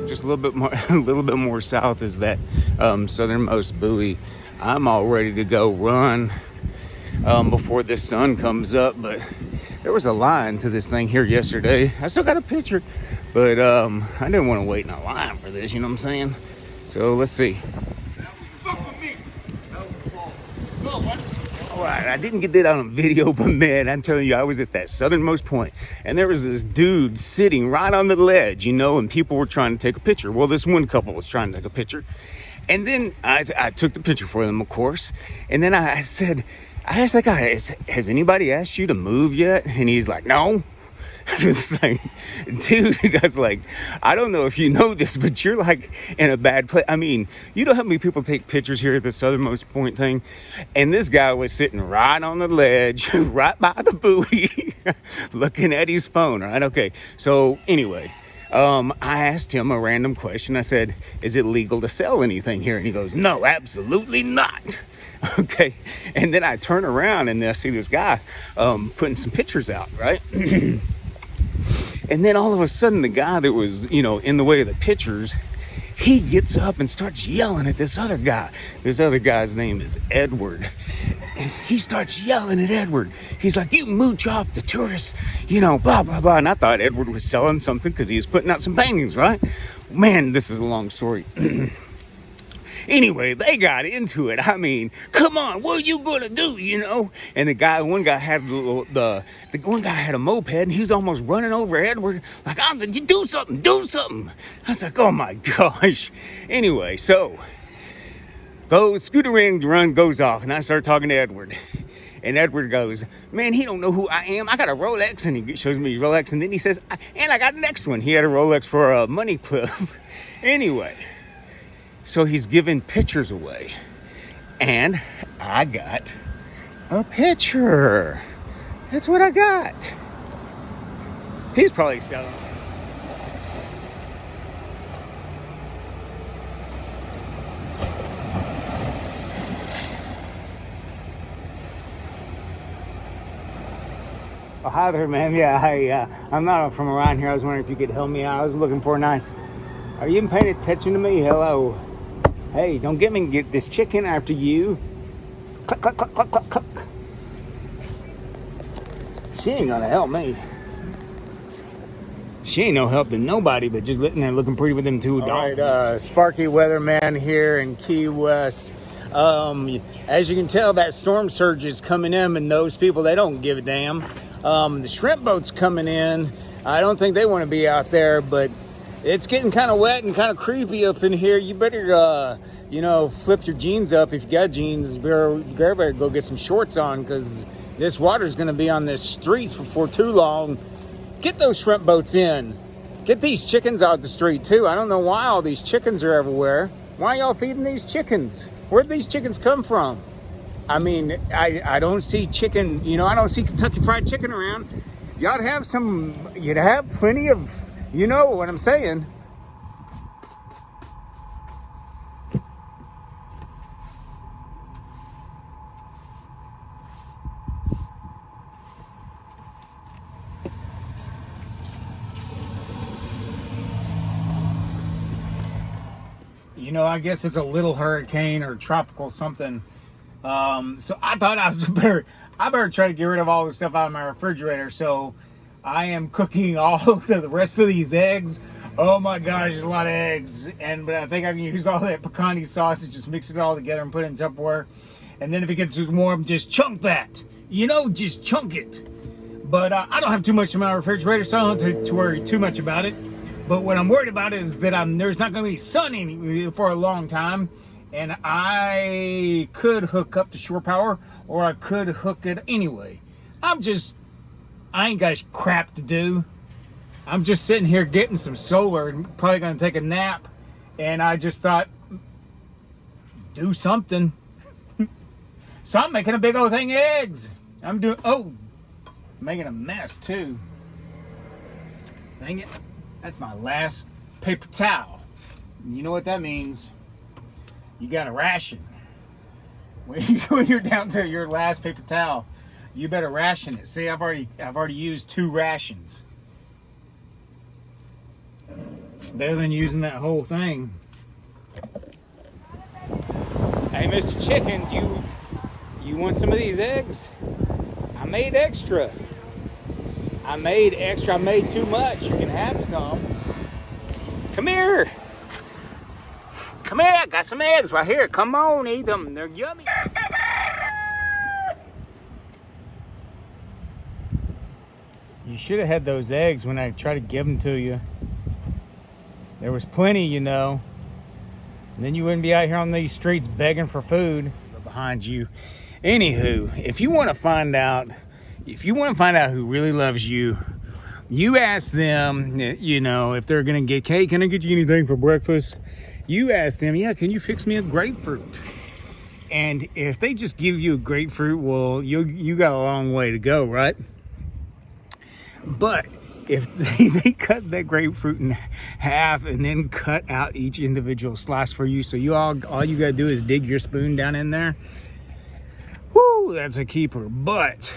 Just a little bit more, a little bit more south is that southernmost buoy. I'm all ready to go run before the sun comes up, but there was a line to this thing here yesterday. I still got a picture, but I didn't want to wait in a line for this, you know what I'm saying? So let's see. All right, I didn't get that on video, but man, I'm telling you, I was at that southernmost point, and there was this dude sitting right on the ledge, you know, and people were trying to take a picture. Well, this one couple was trying to take a picture, and then I took the picture for them, of course, and then I asked that guy, has anybody asked you to move yet? And he's like, no. It's like, dude, the guy's like, I don't know if you know this, but you're like in a bad place. I mean, you know how many people take pictures here at the southernmost point thing? And this guy was sitting right on the ledge, right by the buoy, looking at his phone, right? Okay, so anyway, I asked him a random question. I said, is it legal to sell anything here? And he goes, no, absolutely not. Okay, and then I turn around and I see this guy putting some pictures out, right? And then all of a sudden, the guy that was, you know, in the way of the pictures, he gets up and starts yelling at this other guy. This other guy's name is Edward. And he starts yelling at Edward. He's like, you mooch off the tourists, you know, blah, blah, blah. And I thought Edward was selling something because he was putting out some paintings, right? Man, this is a long story. Anyway, they got into it. I mean, come on, what are you gonna do, you know? And one guy had one guy had a moped, and he was almost running over Edward, like, I'm gonna do something. I was like, oh my gosh. Anyway, so scooter ring run goes off, and I start talking to Edward. And Edward goes, man, he don't know who I am. I got a Rolex, and he shows me his Rolex, and then he says, and I got the next one. He had a Rolex for a money clip. Anyway. So he's giving pictures away, and I got a picture. That's what I got. He's probably selling. Oh, hi there, man. Yeah, I'm not from around here. I was wondering if you could help me out. I was looking for a nice. Are you even paying attention to me? Hello. Hey, don't get this chicken after you. Cluck, cluck, cluck, cluck, cluck, cluck. She ain't gonna help me. She ain't no help to nobody, but just sitting there looking pretty with them two dogs. All right, Sparky Weatherman here in Key West. As you can tell, that storm surge is coming in, and those people, they don't give a damn. The shrimp boat's coming in. I don't think they want to be out there, but it's getting kind of wet and kind of creepy up in here. You better, flip your jeans up. If you got jeans, you better go get some shorts on, because this water's going to be on the streets before too long. Get those shrimp boats in. Get these chickens out the street, too. I don't know why all these chickens are everywhere. Why y'all feeding these chickens? Where'd these chickens come from? I mean, I don't see chicken, I don't see Kentucky Fried Chicken around. You'd have plenty of... You know what I'm saying? I guess it's a little hurricane or tropical something. So I thought I better try to get rid of all the stuff out of my refrigerator. So I am cooking all the rest of these eggs. Oh my gosh, there's a lot of eggs. But I think I can use all that pecani sausage, just mix it all together and put it in Tupperware. And then if it gets warm, just chunk that. Just chunk it. But I don't have too much in my refrigerator, so I don't have to worry too much about it. But what I'm worried about is that there's not going to be sun for a long time. And I could hook up to shore power, or I could hook it anyway. I ain't got crap to do. I'm just sitting here getting some solar and probably going to take a nap. And I just thought, do something. So I'm making a big old thing of eggs. Making a mess too. Dang it. That's my last paper towel. You know what that means? You got a ration. When you're down to your last paper towel, you better ration it. See, I've already used 2 rations. Better than using that whole thing. Hey, Mr. Chicken, you want some of these eggs? I made extra. I made too much. You can have some. Come here. Come here, I got some eggs right here. Come on, eat them. They're yummy. You should have had those eggs when I tried to give them to you. There was plenty, you know. And then you wouldn't be out here on these streets begging for food. Behind you. Anywho, if you want to find out who really loves you, you ask them, you know, if they're gonna get, hey, can I get you anything for breakfast? You ask them, yeah, can you fix me a grapefruit? And if they just give you a grapefruit, well, you got a long way to go, right? But if they cut that grapefruit in half and then cut out each individual slice for you, so all you gotta do is dig your spoon down in there. Whoo, that's a keeper. But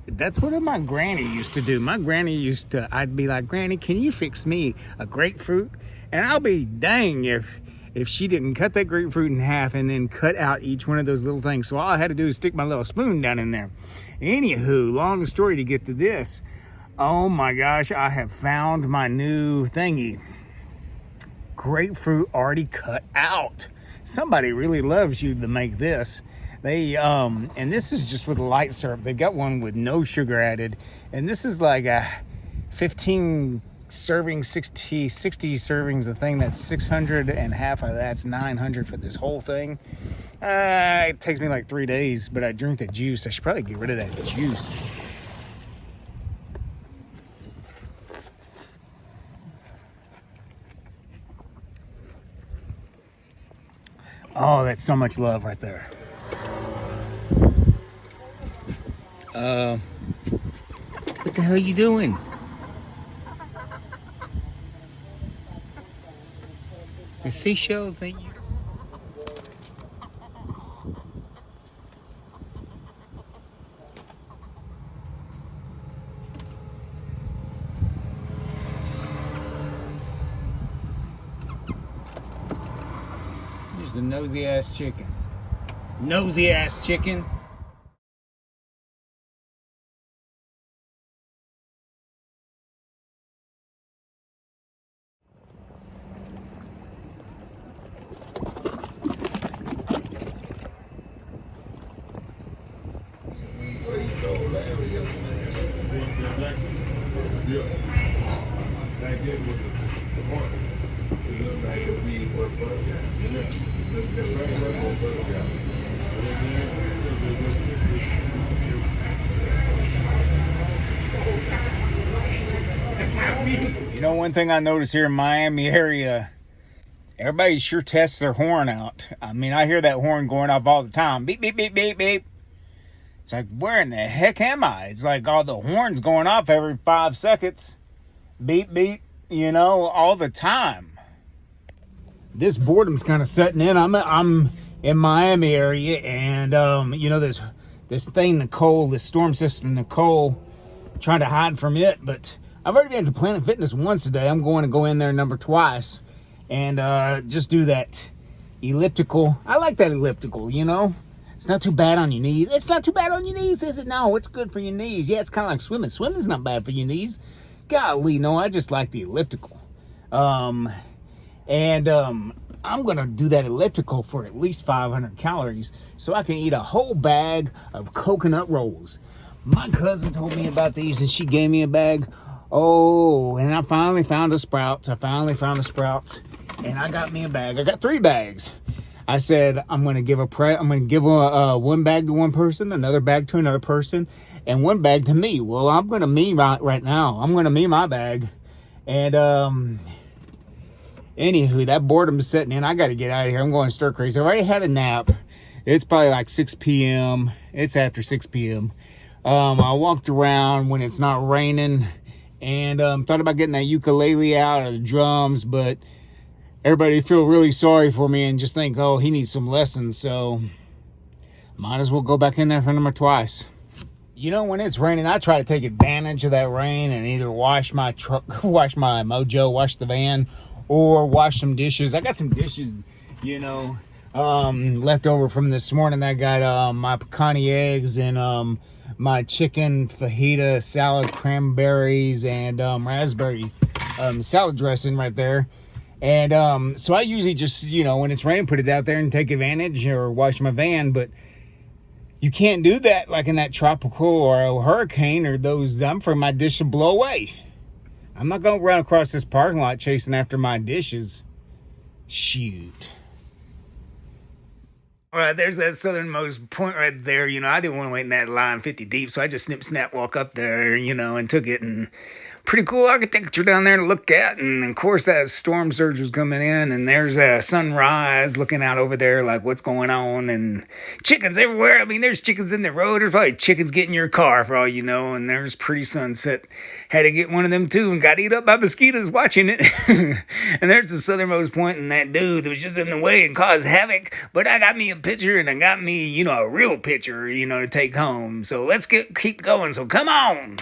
that's what my granny used to do. My granny I'd be like, Granny, can you fix me a grapefruit? And I'll be dang if she didn't cut that grapefruit in half and then cut out each one of those little things. So all I had to do is stick my little spoon down in there. Anywho, long story to get to this. Oh my gosh, I have found my new thingy. Grapefruit already cut out. Somebody really loves you to make this. They, and this is just with light syrup. They've got one with no sugar added. And this is like a 15 servings, 60 servings, a thing that's 600, and half of that's 900 for this whole thing. It takes me like 3 days, but I drink the juice. I should probably get rid of that juice. Oh, that's so much love right there. What the hell are you doing? The seashells ain't you? Here's the nosy ass chicken. Nosy ass chicken. You know, one thing I notice here in Miami area, everybody sure tests their horn out. I mean, I hear that horn going off all the time. Beep, beep, beep, beep, beep. It's like, where in the heck am I? It's like all the horns going off every 5 seconds. Beep, beep, you know, all the time. This boredom's kind of setting in. I'm in Miami area, and you know, this thing Nicole, this storm system Nicole, trying to hide from it, but I've already been to Planet Fitness once today. I'm going to go in there number twice and just do that elliptical. I like that elliptical, you know. It's not too bad on your knees. It's not too bad on your knees, is it? No, it's good for your knees. Yeah, it's kind of like swimming. Swimming's not bad for your knees. Golly, no, I just like the elliptical. I'm going to do that elliptical for at least 500 calories so I can eat a whole bag of coconut rolls. My cousin told me about these and she gave me a bag. Oh, and I finally found a Sprouts. And I got me a bag. I got 3 bags. I said, I'm going to give one bag to one person, another bag to another person, and 1 bag to me. Well, I'm going to me right now. I'm going to me my bag. And, anywho, that boredom is setting in. I got to get out of here. I'm going stir crazy. I already had a nap. It's probably like 6 p.m. It's after 6 p.m. I walked around when it's not raining, and thought about getting that ukulele out or the drums, but everybody feel really sorry for me and just think, oh, he needs some lessons, so might as well go back in there for number twice. You know, when it's raining, I try to take advantage of that rain and either wash my truck, wash my mojo, wash the van, or wash some dishes. I got some dishes, left over from this morning. I got my pecani eggs and my chicken fajita salad, cranberries, and raspberry salad dressing right there. And so I usually just, when it's raining, put it out there and take advantage or wash my van. But you can't do that like in that tropical or a hurricane or those. I'm afraid my dish will blow away. I'm not going to run across this parking lot chasing after my dishes. Shoot. All right, there's that southernmost point right there. I didn't want to wait in that line 50 deep, so I just snap, walk up there, and took it. And pretty cool architecture down there to look at. And of course, that storm surge was coming in, and there's a sunrise looking out over there, like what's going on, and chickens everywhere. I mean, there's chickens in the road. There's probably chickens getting your car for all you know. And there's pretty sunset. Had to get one of them too, and got eat up by mosquitoes watching it. And there's the southernmost point, and that dude that was just in the way and caused havoc. But I got me a picture, and I got me, a real picture, to take home. So let's keep going. So come on.